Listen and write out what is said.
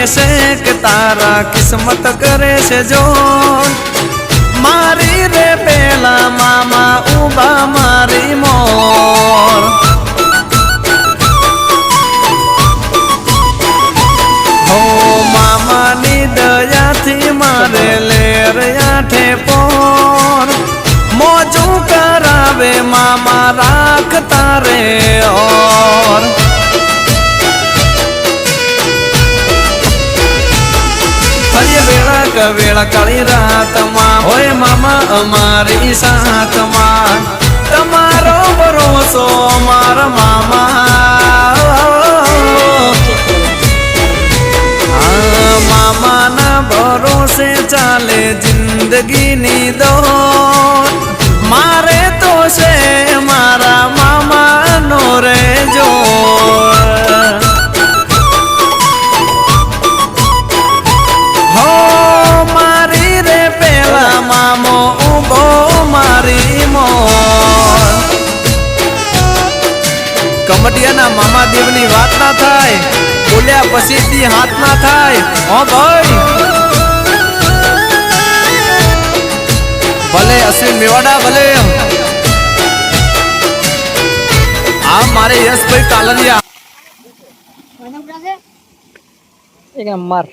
છે કે તારા કિસ્મત કરે છે જો મારી રે પેલા મામા ઉભા મારી મોર હો મામાની દયાથી મારે લેર આઠે પોર મોજું કરાવે મામા રાખતા રે ઓર વેળા કાળી રાતમાં હોય મામા અમારી સાથમાં તમારો ભરોસો મારા મામા મામાના ભરોસે ચાલે જિંદગીની દોર મારે તો છે મારા મામાનો રે જોર કમટિયાના મામા દેવની વાત ના થાય બોલ્યા પછી હાથ ના થાય હો ભાઈ ભલે અશ્વિન મેવાડા ભલે આ મારે યશભાઈ કાલરિયા એક નંબર